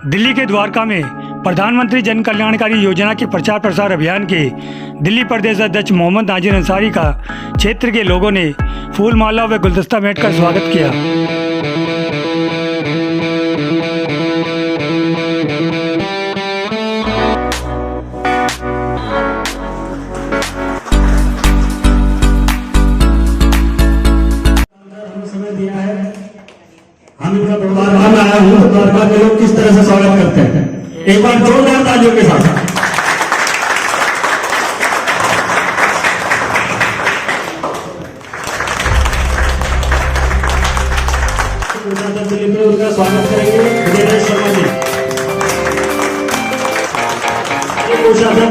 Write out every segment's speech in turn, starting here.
दिल्ली के द्वारका में प्रधानमंत्री जन कल्याणकारी योजना के प्रचार प्रसार अभियान के दिल्ली प्रदेश अध्यक्ष मोहम्मद नाजिर अंसारी का क्षेत्र के लोगों ने फूल माला व गुलदस्ता भेंट कर स्वागत किया। हम इतना द्वारका में आया हूँ तो द्वारका के लोग किस तरह से स्वागत करते हैं, एक बार जोरदार तालियों के साथ। उनका स्वागत करेंगे विजय शर्मा जी,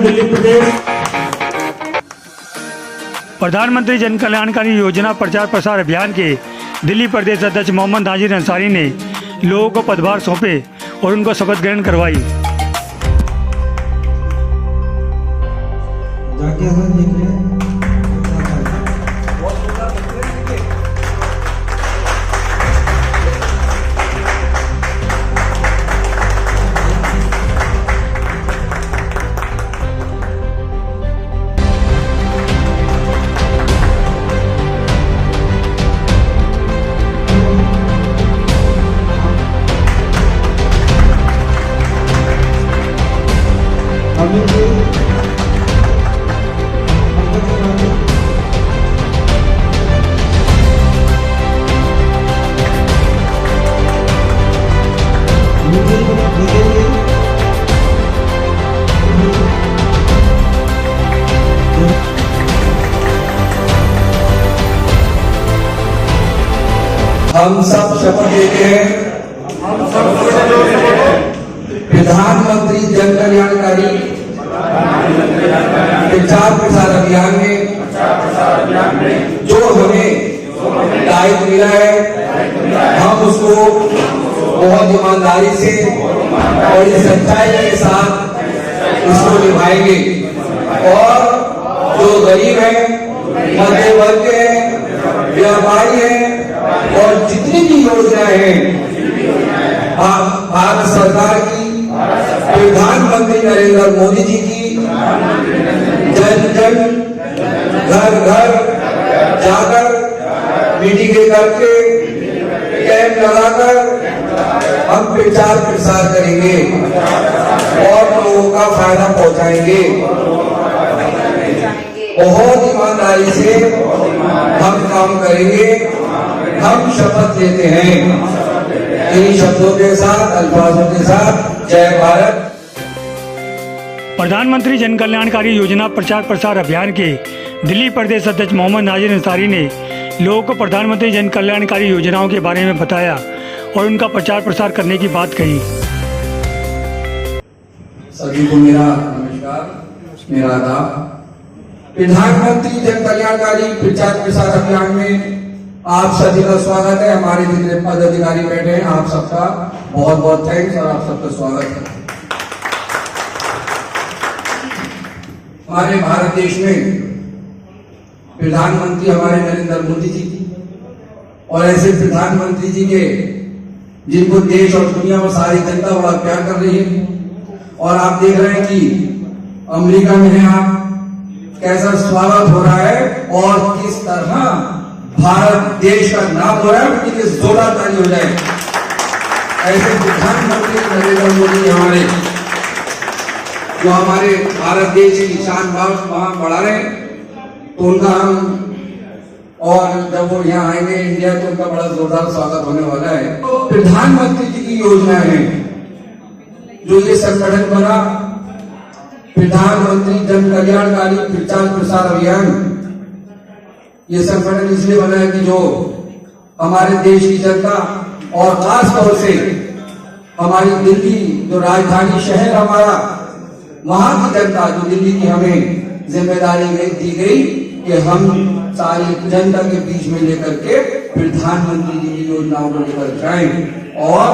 दिल्ली प्रदेश। प्रधानमंत्री जन कल्याणकारी योजना प्रचार प्रसार अभियान के दिल्ली प्रदेश अध्यक्ष मोहम्मद नाजिर अंसारी ने लोगों को पदभार सौंपे और उनको शपथ ग्रहण करवाई। हम सब शपथ लेते हैं प्रधानमंत्री जन कल्याणकारी प्रचार प्रसार अभियान में जो हमें दायित्व मिला है, हम उसको बहुत ईमानदारी से और सच्चाई के साथ इसको निभाएंगे। और जो गरीब है, मध्य वर्ग के हैं, व्यापारी हैं और जितनी भी योजनाएं हैं भारत सरकार की, प्रधानमंत्री नरेंद्र मोदी जी की, जन जन घर घर जाकर मीटिंगें करके कैंप लगाकर हम प्रचार प्रसार करेंगे और लोगों का फायदा पहुंचाएंगे। बहुत ईमानदारी से हम काम करेंगे। हम शपथ लेते हैं इन शब्दों के साथ, अल्फाजों के साथ। जय भारत। प्रधानमंत्री जन कल्याणकारी योजना प्रचार प्रसार अभियान के दिल्ली प्रदेश अध्यक्ष मोहम्मद नाजिर अंसारी ने लोगों को प्रधानमंत्री जन कल्याणकारी योजनाओं के बारे में बताया और उनका प्रचार प्रसार करने की बात कही। सभी को मेरा नमस्कार, मेरा आदाब। प्रधानमंत्री जन कल्याणकारी प्रचार प्रसार अभियान में आप सभी का स्वागत है। हमारे जितने पदाधिकारी बैठे हैं, आप सबका बहुत बहुत थैंक्स और आप सबका स्वागत है। हमारे भारत देश में प्रधानमंत्री हमारे नरेंद्र मोदी जी की, और ऐसे प्रधानमंत्री जी के जिनको देश और दुनिया में सारी जनता बड़ा प्यार कर रही है। और आप देख रहे हैं कि अमेरिका में है, आप कैसा स्वागत हो रहा है और किस तरह भारत देश का नाम हो रहा है। उनकी जोरदार ताली हो जाए। ऐसे प्रधानमंत्री नरेंद्र मोदी हमारे, जो हमारे भारत देश की शान वहां बढ़ा रहे हैं, तो उनका हम, और जब वो यहाँ आएंगे इंडिया तो उनका बड़ा जोरदार स्वागत होने वाला है। तो प्रधानमंत्री जी की योजना है, जो ये संगठन बना प्रधानमंत्री जन कल्याणकारी प्रचार प्रसार अभियान, ये संगठन इसलिए बना है कि जो हमारे देश की जनता और खास तौर से हमारी दिल्ली जो राजधानी शहर हमारा, वहां की जनता, जो दिल्ली की हमें जिम्मेदारी दी गई कि हम सारी जनता के बीच में लेकर के प्रधानमंत्री जी की योजनाओं को लेकर जाएं और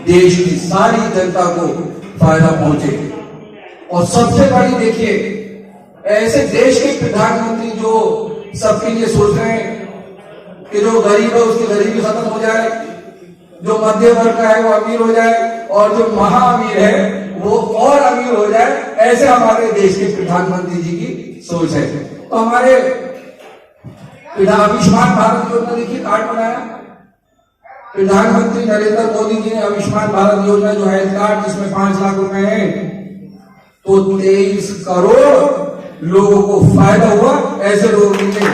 देश की सारी जनता को फायदा पहुंचे। और सबसे बड़ी देखिए, ऐसे देश के प्रधानमंत्री जो सबके लिए सोच रहे हैं कि जो गरीब है उसकी गरीबी खत्म हो जाए, जो मध्य वर्ग का है वो अमीर हो जाए और जो महाअमीर है वो और अमीर हो जाए, ऐसे हमारे देश के प्रधानमंत्री जी की सोच है। तो हमारे आयुष्मान भारत योजना देखिए कार्ड बनाया प्रधानमंत्री नरेंद्र मोदी जी ने। आयुष्मान भारत योजना जो हेल्थ कार्ड जिसमें 5 लाख रुपए है, तो 23 करोड़ लोगों को फायदा हुआ। ऐसे लोगों के लिए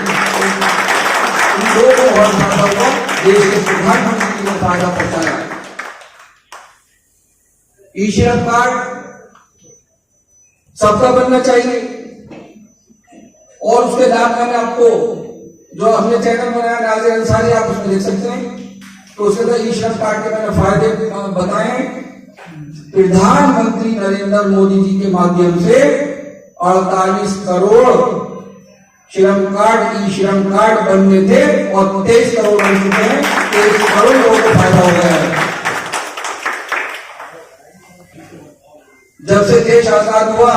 लोगों को बहुत फायदा हुआ, देश के प्रधानमंत्री ने फायदा पहुंचाया। ई-श्रम कार्ड सबका बनना चाहिए, और उसके बाद मैंने आपको जो हमने चैनल बनाया नाज़िर अंसारी, आप उसमें देख सकते हैं। तो उसके बाद ई-श्रम कार्ड के मैंने फायदे बताए। प्रधानमंत्री नरेंद्र मोदी जी के माध्यम से 48 करोड़ श्रम कार्ड, ई श्रम कार्ड बनने थे और 23 करोड़ बन चुके हैं। 23 करोड़ लोगों को फायदा हो गया है। जब से देश आजाद हुआ,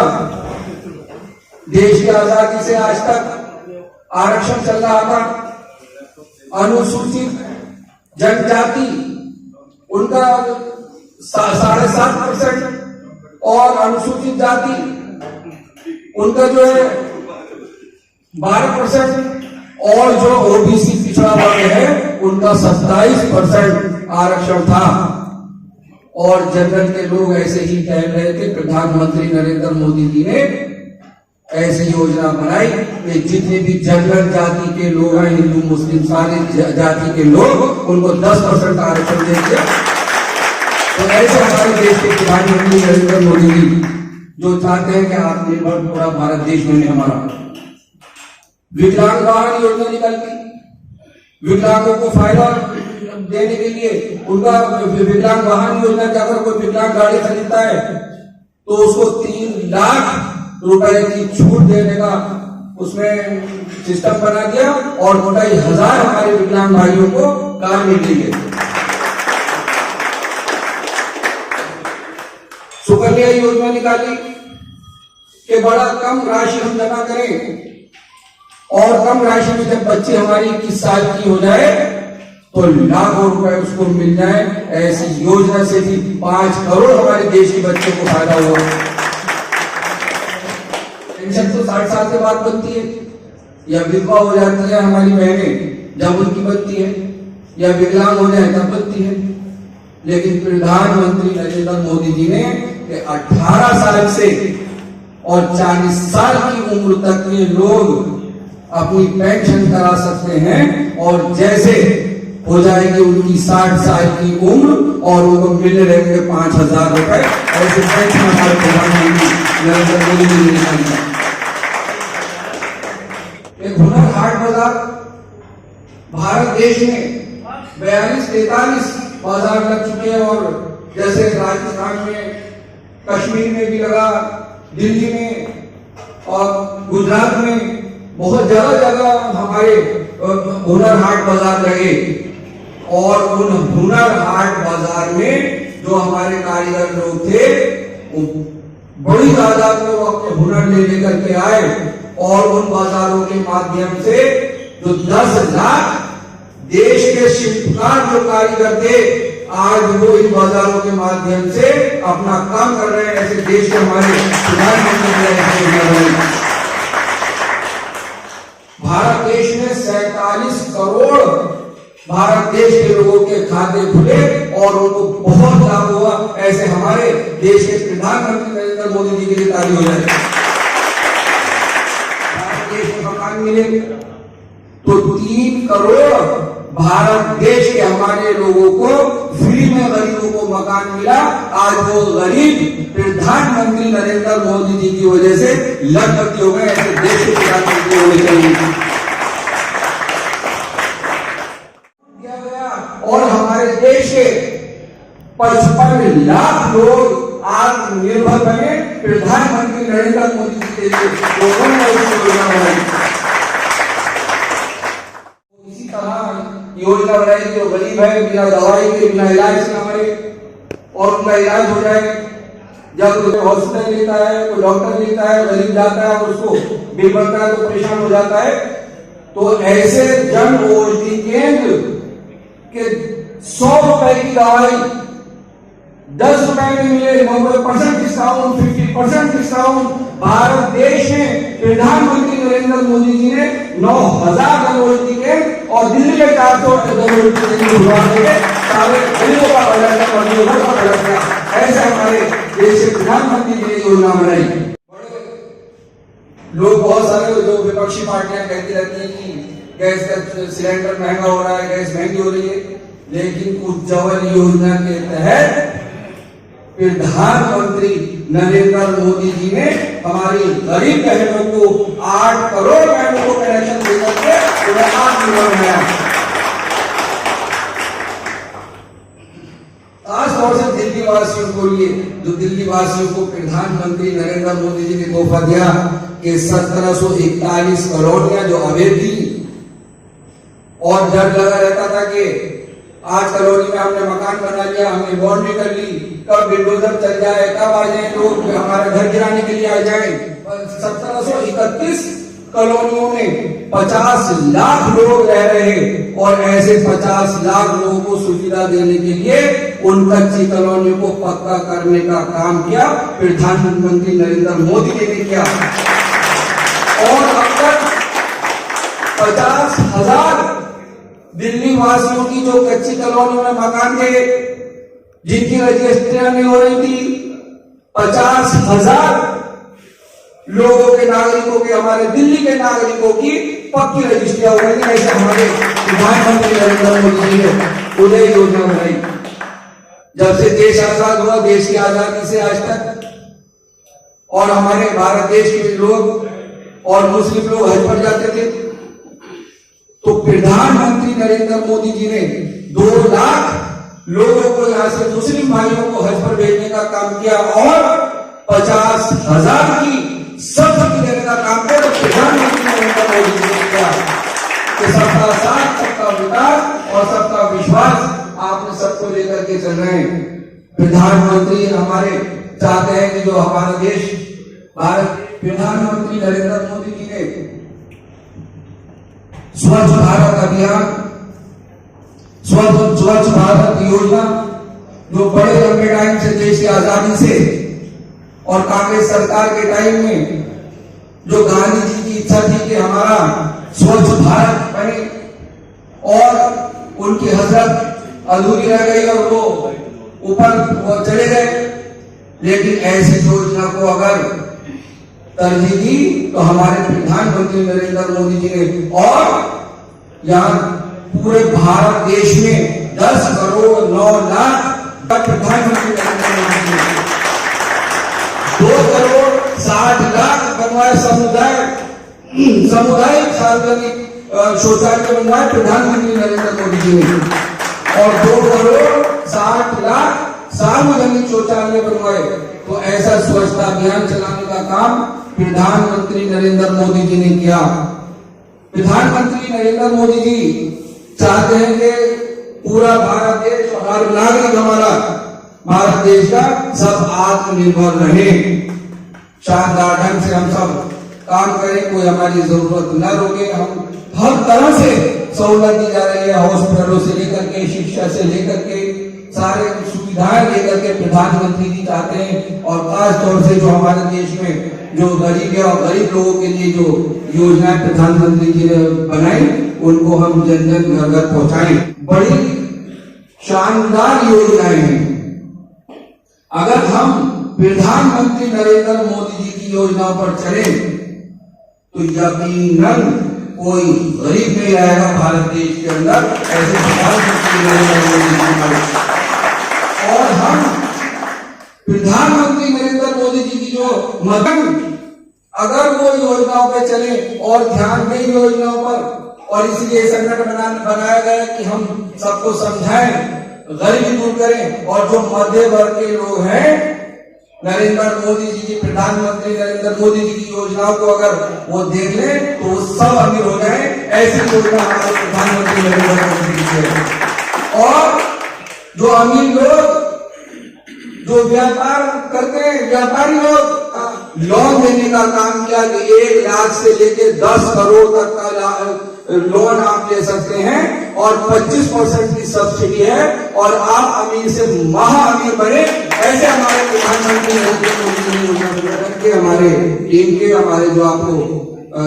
देश की आजादी से आज तक आरक्षण चल रहा था। अनुसूचित जनजाति उनका 7.5% और अनुसूचित जाति उनका जो है 12%, और जो ओबीसी पिछड़ा वर्ग है उनका 27% आरक्षण था। और जनरल के लोग ऐसे ही कह रहे थे। प्रधानमंत्री नरेंद्र मोदी जी ने ऐसी योजना बनाई कि जितने भी जनरल जाति के लोग हैं, हिंदू मुस्लिम सारे जाति के लोग, उनको 10% आरक्षण देंगे। तो ऐसे हमारे देश के प्रधानमंत्री नरेंद्र मोदी जी जो चाहते हैं कि आत्मनिर्भर पूरा भारत देश बने हमारा। विकलांग वाहन योजना निकाली, विकलांगों को फायदा देने के लिए उनका विकलांग वाहन योजना के अगर कोई विकलांग गाड़ी खरीदता है तो उसको 3 लाख रुपए की छूट देने का उसमें सिस्टम बना दिया, और 2,500 हमारे विकलांग भाइयों को कार मिल रही है। सुकन्या योजना निकाली कि बड़ा कम राशि हम जमा करें, और कम राशि में जब बच्चे हमारी 21 साल की हो जाए तो लाखों रुपए उसको मिल जाए। ऐसी योजना से भी 5 करोड़ हमारे देश के बच्चों को फायदा हुआ। पेंशन तो 60 साल के बाद बनती है, या विधवा हो जाती है हमारी बहनें जब उनकी बनती है, या विकलांग हो जाए तब बनती है। लेकिन प्रधानमंत्री नरेंद्र मोदी जी ने 18 साल से और 40 साल की उम्र तक के लोग अपनी पेंशन करा सकते हैं, और जैसे हो जाएगी उनकी 60 साल की उम्र और उनको मिल रहेंगे 5,000 रुपए, ऐसे पेंशन हमारे प्रधानमंत्री नरेंद्र मोदी जी ने निकाली। एक हुनर हाट बाजार भारत देश में 42-43 बाजार लग चुके हैं, और जैसे राजस्थान में, कश्मीर में भी लगा, दिल्ली में और गुजरात में बहुत ज्यादा जगह हमारे हुनर हाट बाजार लगे। और उन हुनर हाट बाजार में जो हमारे कारीगर लोग थे, बड़ी तादाद में वो अपने हुनर ले लेकर के आए, और उन बाजारों के माध्यम से जो 10 लाख देश के शिल्पकार जो कारीगर थे, आज वो इन बाजारों के माध्यम से अपना काम कर रहे हैं। ऐसे देश के हमारे प्रधानमंत्री भारत देश में 47 करोड़ भारत देश के लोगों के खाते खुले और उनको बहुत लाभ हुआ। ऐसे हमारे देश के प्रधानमंत्री नरेंद्र मोदी जी के लिए ताली हो जाए। भारत देश में मकान मिले तो 3 करोड़ भारत देश के हमारे लोगों को फ्री में गरीबों को मकान मिला। आज वो गरीब प्रधानमंत्री नरेंद्र मोदी जी की वजह से लखपति हो गए। ऐसे देश के प्रधानमंत्री होने चाहिए। और हमारे देश के 55 लाख लोग आत्मनिर्भर बने प्रधानमंत्री नरेंद्र मोदी जी के लिए। इसी तरह योजना बनाई जो गरीब है, बिना दवाई के, बिना इलाज के हमारे और उनका इलाज हो जाए। जब कोई हॉस्पिटल लेता है, कोई डॉक्टर लेता है, गरीब जाता है और उसको बिल बनता है तो परेशान हो जाता है। तो ऐसे जन औषधि केंद्र के 100 रुपए की दवाई 10 रुपए में मिले 90% डिस्काउंट, 50% डिस्काउंट। भारत देश में प्रधानमंत्री नरेंद्र मोदी जी ने 9,000 करोड़ के और दिल्ली में 400 करोड़ की शुरुआत के सारे गरीबों का भला किया, मजदूरों का भला किया। ऐसे हमारे देश के प्रधानमंत्री जी ने योजना बनाई। लोग बहुत सारे जो विपक्षी पार्टियां कहती रहती हैं कि गैस का सिलेंडर महंगा हो रहा है, गैस महंगी हो रही है, लेकिन उज्ज्वल योजना के तहत प्रधानमंत्री नरेंद्र मोदी जी ने हमारी गरीब बहनों को 8 करोड़ बहनों को कनेक्शन देकर के उन्हें आत्मनिर्भर बनाया। खासतौर से दिल्ली वासियों को लिए, जो दिल्ली वासियों को प्रधानमंत्री नरेंद्र मोदी जी ने तोहफा दिया कि 1741 कॉलोनियां जो अवैध थी और डर लगा रहता था कि आज कॉलोनी में हमने मकान बना लिया, हमने बाउंड्री कर ली, कब बिल्डोजर चल जाए, कब आ जाए लोग हमारे घर गिराने के लिए आ जाए। 1731 कॉलोनियों में 50 लाख लोग रह रहे और ऐसे 50 लाख लोगों को सुविधा देने के लिए उन कच्ची कॉलोनियों को पक्का करने का काम किया प्रधानमंत्री नरेंद्र मोदी जी ने किया। और अब तक 50,000 दिल्ली वासियों की जो कच्ची कॉलोनियों में मकान थे, जिनकी रजिस्ट्रियां नहीं हो रही थी, 50,000 लोगों के, नागरिकों के, हमारे दिल्ली के नागरिकों की पक्की रजिस्ट्रियां हो रही थी। ऐसे हमारे प्रधानमंत्री नरेंद्र मोदी जी ने उदय योजना बनाई। जब से देश आजाद हुआ, देश की आजादी से आज तक, और हमारे भारत देश के लोग और मुस्लिम लोग हज पर जाते थे, तो प्रधानमंत्री नरेंद्र मोदी जी ने 2 लाख लोगों को यहां से मुस्लिम भाइयों को हज पर भेजने का काम किया और 50,000 की सब्सिडी देने का काम किया। तो प्रधानमंत्री नरेंद्र मोदी जी ने किया कि सबका साथ, सबका विकास और सबका विश्वास, आपने सबको लेकर के चल रहे हैं। प्रधानमंत्री हमारे चाहते हैं कि जो हमारा देश भारत, प्रधानमंत्री नरेंद्र मोदी जी ने स्वच्छ भारत अभियान, स्वच्छ भारत योजना, जो बड़े लंबे टाइम से देश की आजादी से और कांग्रेस सरकार के टाइम में जो गांधी जी की इच्छा थी कि हमारा स्वच्छ भारत बने, और उनकी हसरत अधूरी रह गई और वो ऊपर चले गए। लेकिन ऐसी योजना को अगर तरजीह दी तो हमारे प्रधानमंत्री नरेंद्र मोदी जी ने, और यहाँ पूरे भारत देश में 10 करोड़ 9 लाख प्रधानमंत्री नरेंद्र मोदी जी ने 2 करोड़ 60 लाख बनवाए सामुदायिक सार्वजनिक शौचालय बनवाए प्रधानमंत्री नरेंद्र मोदी जी ने, और 2 करोड़ 60 लाख सार्वजनिक शौचालय बनवाए। तो ऐसा स्वच्छता अभियान चलाने का काम प्रधानमंत्री नरेंद्र मोदी जी ने किया। प्रधानमंत्री नरेंद्र मोदी जी चाहते हैं कि पूरा भारत देश और हर नागरिक हमारा भारत देश का सब आत्मनिर्भर रहे, शानदार ढंग से हम सब काम करें, कोई हमारी जरूरत न रोके। हम हर तरह से सहूलत दी जा रही है, हॉस्पिटलों से लेकर के, शिक्षा से लेकर के, सारे सुविधाएं लेकर के प्रधानमंत्री जी चाहते हैं। और खास तौर से जो हमारे देश में जो गरीब है और गरीब लोगों के लिए जो योजनाएं प्रधानमंत्री जी ने बनाई, उनको हम जन जन घर घर पहुंचाएं। बड़ी शानदार योजनाएं हैं। अगर हम प्रधानमंत्री नरेंद्र मोदी जी की योजनाओं पर चले तो यकीनन कोई गरीब नहीं रहेगा भारत देश के अंदर। ऐसे प्रधानमंत्री नरेंद्र मोदी जी, और हम प्रधानमंत्री नरेंद्र मोदी जी की जो मदद, अगर वो योजनाओं पे चले और ध्यान दें योजनाओं पर, और इसलिए संगठन बनाया गया कि हम सबको समझाएं, गरीबी दूर करें, और जो मध्य वर्ग के लोग हैं, नरेंद्र मोदी जी की, प्रधानमंत्री नरेंद्र मोदी जी की योजनाओं को अगर वो देख लें तो वो सब अमीर हो जाए। ऐसी योजना हमारे प्रधानमंत्री नरेंद्र मोदी जी की है। और जो अमीर लोग जो व्यापार करते हैं, व्यापारी लोग, लोन देने का काम किया कि 1 लाख से लेके 10 करोड़ तक का लोन आप ले सकते हैं और 25% की सब्सिडी है और आप अमीर से महा अमीर बने, ऐसे हमारे प्रधानमंत्री नरेंद्र मोदी जी ने योजना करके हमारे टीम के हमारे जो आपको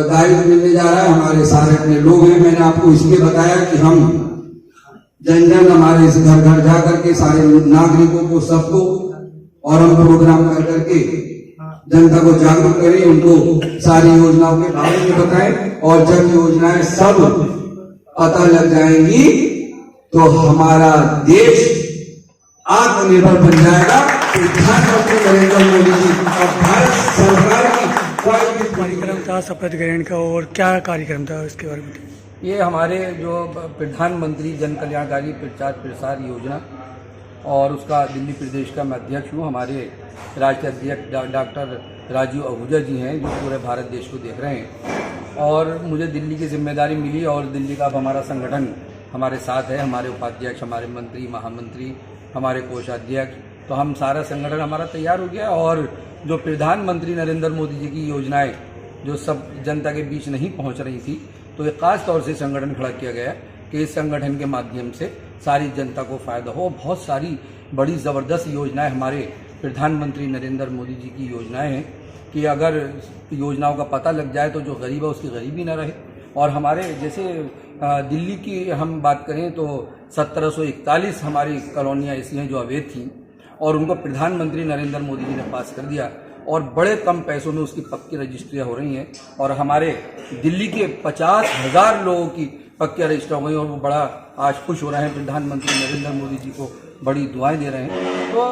दायित्व मिलने जा रहा है, हमारे सारे अपने लोग हैं। मैंने आपको इसलिए बताया कि हम जन जन हमारे इस घर घर जा करके सारे नागरिकों को सबको और हम प्रोग्राम कर करके जनता को जागरूक करें, उनको सारी योजनाओं के बारे में बताएं और जब योजनाएं सब पता लग जाएंगी तो हमारा देश आत्मनिर्भर बन जाएगा। प्रधानमंत्री नरेंद्र मोदी जी और भारत सरकार की कार्यक्रम था शपथ ग्रहण का, और क्या कार्यक्रम था इसके बारे में? ये हमारे जो प्रधानमंत्री जन कल्याणकारी प्रचार प्रसार योजना और उसका दिल्ली प्रदेश का मैं अध्यक्ष हूँ। हमारे राष्ट्रीय अध्यक्ष डॉक्टर राजीव आहूजा जी हैं जो पूरे भारत देश को देख रहे हैं और मुझे दिल्ली की जिम्मेदारी मिली और दिल्ली का अब हमारा संगठन हमारे साथ है, हमारे उपाध्यक्ष, हमारे मंत्री, महामंत्री, हमारे कोषाध्यक्ष, तो हम सारा संगठन हमारा तैयार हो गया। और जो प्रधानमंत्री नरेंद्र मोदी जी की योजनाएं जो सब जनता के बीच नहीं पहुंच रही थी, तो एक खास तौर से संगठन खड़ा किया गया कि इस संगठन के माध्यम से सारी जनता को फायदा हो। बहुत सारी बड़ी ज़बरदस्त योजनाएं हमारे प्रधानमंत्री नरेंद्र मोदी जी की योजनाएं हैं कि अगर योजनाओं का पता लग जाए तो जो गरीब है उसकी गरीबी ना रहे। और हमारे जैसे दिल्ली की हम बात करें तो 1741 हमारी कॉलोनियाँ ऐसी हैं जो अवैध थीं और उनको प्रधानमंत्री नरेंद्र मोदी जी ने पास कर दिया और बड़े कम पैसों में उसकी पक्की रजिस्ट्रियाँ हो रही हैं और हमारे दिल्ली के 50,000 लोगों की पक्की रजिस्टर हो गई और वो बड़ा आज खुश हो रहे हैं, प्रधानमंत्री नरेंद्र मोदी जी को बड़ी दुआएं दे रहे हैं। तो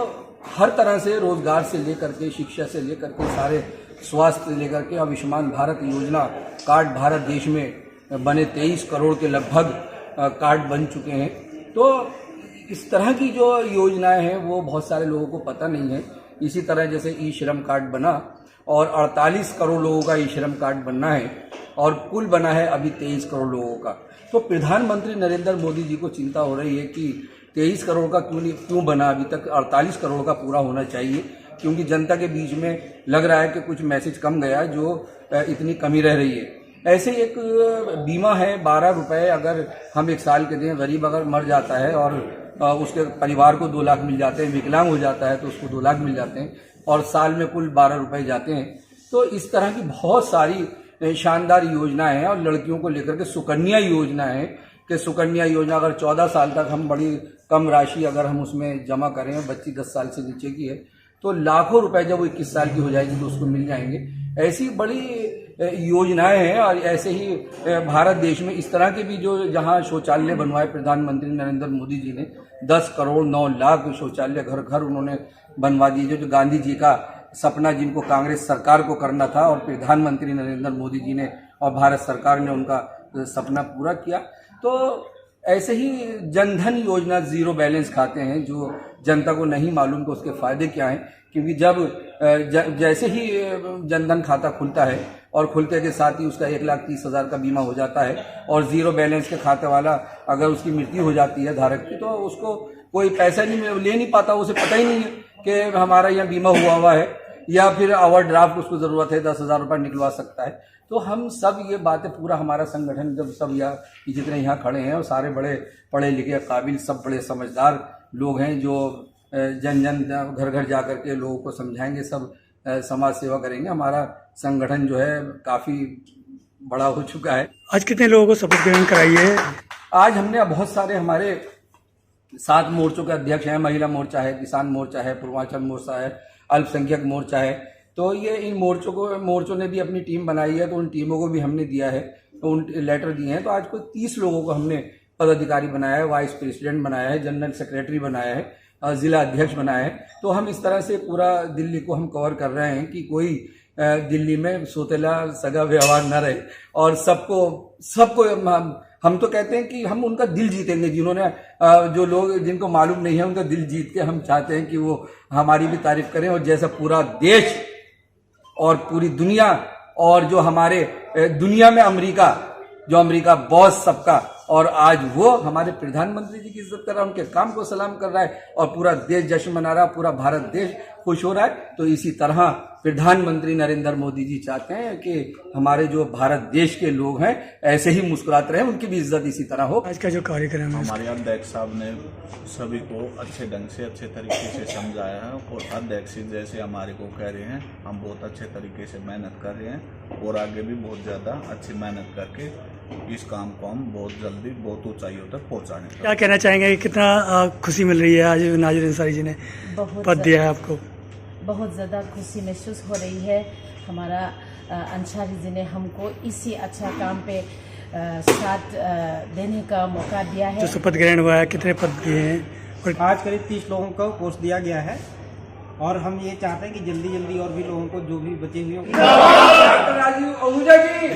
हर तरह से रोजगार से लेकर के, शिक्षा से लेकर के, सारे स्वास्थ्य से लेकर के आयुष्मान भारत योजना कार्ड भारत देश में बने 23 करोड़ के लगभग कार्ड बन चुके हैं। तो इस तरह की जो योजनाएं हैं वो बहुत सारे लोगों को पता नहीं है। इसी तरह जैसे ई श्रम कार्ड बना और 48 करोड़ लोगों का ई श्रम कार्ड बनना है और कुल बना है अभी 23 करोड़ लोगों का। तो प्रधानमंत्री नरेंद्र मोदी जी को चिंता हो रही है कि 23 करोड़ का क्यों बना, अभी तक 48 करोड़ का पूरा होना चाहिए, क्योंकि जनता के बीच में लग रहा है कि कुछ मैसेज कम गया जो इतनी कमी रह रही है। ऐसे एक बीमा है 12 रुपये अगर हम एक साल के दें, गरीब अगर मर जाता है और उसके परिवार को 2 लाख मिल जाते हैं, विकलांग हो जाता है तो उसको 2 लाख मिल जाते हैं और साल में कुल 12 रुपये जाते हैं। तो इस तरह की बहुत सारी शानदार योजनाएं हैं। और लड़कियों को लेकर के सुकन्या योजना है कि सुकन्या योजना अगर 14 साल तक हम बड़ी कम राशि अगर हम उसमें जमा करें, बच्ची 10 साल से नीचे की है तो लाखों रुपए जब वो 21 साल की हो जाएगी तो उसको मिल जाएंगे। ऐसी बड़ी योजनाएं हैं। और ऐसे ही भारत देश में इस तरह के भी जो जहां शौचालय बनवाए प्रधानमंत्री नरेंद्र मोदी जी ने 10 करोड़ 9 लाख शौचालय घर घर उन्होंने बनवा दिए, जो गांधी जी का सपना जिनको कांग्रेस सरकार को करना था और प्रधानमंत्री नरेंद्र मोदी जी ने और भारत सरकार ने उनका सपना पूरा किया। तो ऐसे ही जनधन योजना, जीरो बैलेंस खाते हैं जो जनता को नहीं मालूम कि उसके फायदे क्या हैं, क्योंकि जब जैसे ही जनधन खाता खुलता है और खुलते के साथ ही उसका 1,30,000 का बीमा हो जाता है और जीरो बैलेंस के खाते वाला अगर उसकी मृत्यु हो जाती है धारक की तो उसको कोई पैसा नहीं ले नहीं पाता, उसे पता ही नहीं है कि हमारा यहाँ बीमा हुआ है या फिर ओवर ड्राफ्ट उसको ज़रूरत है 10,000 रुपये निकलवा सकता है। तो हम सब ये बातें पूरा हमारा संगठन जब सब यहाँ जितने यहाँ खड़े हैं और सारे बड़े पढ़े लिखे काबिल सब बड़े समझदार लोग हैं जो जन जन घर घर जा कर के लोगों को समझाएंगे, सब समाज सेवा करेंगे। हमारा संगठन जो है काफ़ी बड़ा हो चुका है। आज कितने लोगों को शपथ ग्रहण कराई है? आज हमने बहुत सारे हमारे 7 मोर्चों के अध्यक्ष हैं, महिला मोर्चा है, किसान मोर्चा है, पूर्वांचल मोर्चा है, अल्पसंख्यक मोर्चा है। तो ये इन मोर्चों ने भी अपनी टीम बनाई है, तो उन टीमों को भी हमने दिया है, तो उन लेटर दिए हैं। तो आज कोई 30 लोगों को हमने पदाधिकारी बनाया है, वाइस प्रेसिडेंट बनाया है, जनरल सेक्रेटरी बनाया है, जिला अध्यक्ष बनाया है। तो हम इस तरह से पूरा दिल्ली को हम कवर कर रहे हैं कि कोई दिल्ली में सोतेला सगा व्यवहार न रहे और सबको हम तो कहते हैं कि हम उनका दिल जीतेंगे। जिन्होंने जो लोग जिनको मालूम नहीं है उनका दिल जीत के हम चाहते हैं कि वो हमारी भी तारीफ करें और जैसा पूरा देश और पूरी दुनिया और जो हमारे दुनिया में अमेरिका बॉस सबका, और आज वो हमारे प्रधानमंत्री जी की इज्जत कर रहा है, उनके काम को सलाम कर रहा है और पूरा देश जश्न मना रहा है, पूरा भारत देश खुश हो रहा है। तो इसी तरह प्रधानमंत्री नरेंद्र मोदी जी चाहते हैं कि हमारे जो भारत देश के लोग हैं ऐसे ही मुस्कुराते रहे, उनकी भी इज्जत इसी तरह हो। आज का जो कार्यक्रम है हमारे अध्यक्ष साहब ने सभी को अच्छे ढंग से अच्छे तरीके से समझाया है और अध्यक्ष जैसे हमारे को कह रहे हैं, हम बहुत अच्छे तरीके से मेहनत कर रहे हैं और आगे भी बहुत ज़्यादा अच्छी मेहनत करके इस काम को हम बहुत जल्दी बहुत ऊंचाइयों तक पहुंचाने। क्या कहना चाहेंगे, कितना खुशी मिल रही है आज नाजिर अंसारी जी ने पद दिया है आपको? बहुत ज़्यादा खुशी महसूस हो रही है। हमारा अंसारी जी ने हमको इसी अच्छा काम पे साथ देने का मौका दिया है। जो शपथ ग्रहण हुआ है, कितने पद दिए हैं? और आज करीब 30 लोगों को पोस्ट दिया गया है और हम ये चाहते हैं कि जल्दी जल्दी और भी लोगों को जो भी बचे हुए डॉक्टर राजीव आहूजा जी